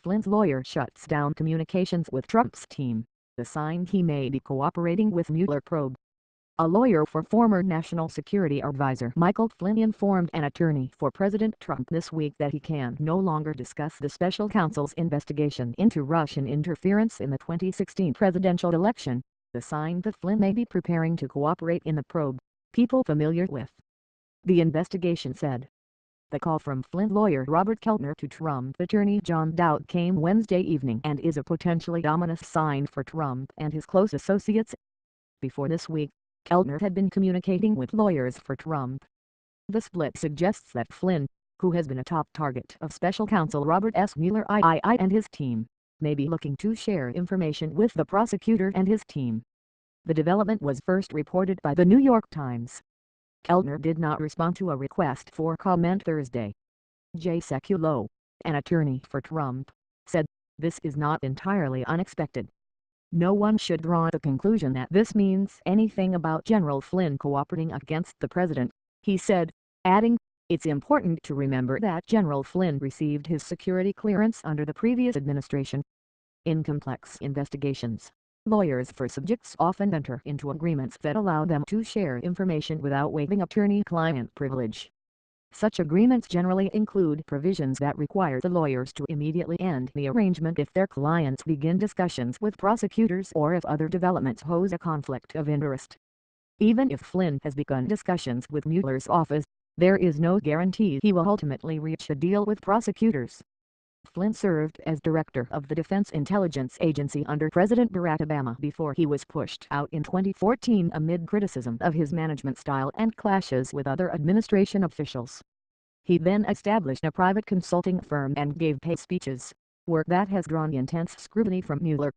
Flynn's lawyer shuts down communications with Trump's team, a sign he may be cooperating with Mueller probe. A lawyer for former National Security Advisor Michael Flynn informed an attorney for President Trump this week that he can no longer discuss the special counsel's investigation into Russian interference in the 2016 presidential election, a sign that Flynn may be preparing to cooperate in the probe, people familiar with the investigation said. The call from Flynn lawyer Robert Keltner to Trump attorney John Dowd came Wednesday evening and is a potentially ominous sign for Trump and his close associates. Before this week, Keltner had been communicating with lawyers for Trump. The split suggests that Flynn, who has been a top target of special counsel Robert S. Mueller III and his team, may be looking to share information with the prosecutor and his team. The development was first reported by the New York Times. Keltner did not respond to a request for comment Thursday. Jay Sekulow, an attorney for Trump, said, "This is not entirely unexpected. No one should draw the conclusion that this means anything about General Flynn cooperating against the president," he said, adding, "It's important to remember that General Flynn received his security clearance under the previous administration." In complex investigations, lawyers for subjects often enter into agreements that allow them to share information without waiving attorney-client privilege. Such agreements generally include provisions that require the lawyers to immediately end the arrangement if their clients begin discussions with prosecutors or if other developments pose a conflict of interest. Even if Flynn has begun discussions with Mueller's office, there is no guarantee he will ultimately reach a deal with prosecutors. Flynn served as director of the Defense Intelligence Agency under President Barack Obama before he was pushed out in 2014 amid criticism of his management style and clashes with other administration officials. He then established a private consulting firm and gave paid speeches, work that has drawn intense scrutiny from Mueller.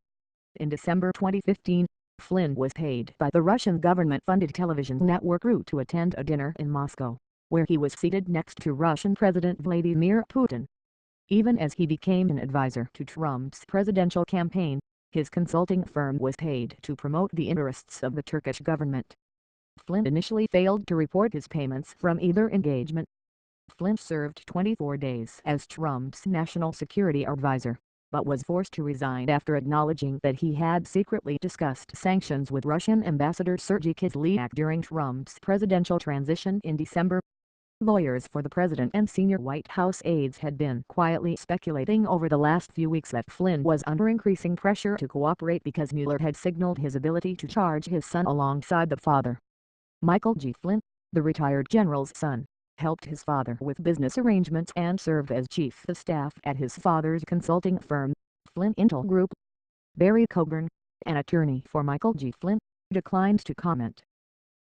In December 2015, Flynn was paid by the Russian government-funded television network RU to attend a dinner in Moscow, where he was seated next to Russian President Vladimir Putin. Even as he became an advisor to Trump's presidential campaign, his consulting firm was paid to promote the interests of the Turkish government. Flynn initially failed to report his payments from either engagement. Flynn served 24 days as Trump's national security advisor, but was forced to resign after acknowledging that he had secretly discussed sanctions with Russian Ambassador Sergei Kislyak during Trump's presidential transition in December. Lawyers for the president and senior White House aides had been quietly speculating over the last few weeks that Flynn was under increasing pressure to cooperate because Mueller had signaled his ability to charge his son alongside the father. Michael G. Flynn, the retired general's son, helped his father with business arrangements and served as chief of staff at his father's consulting firm, Flynn Intel Group. Barry Coburn, an attorney for Michael G. Flynn, declined to comment.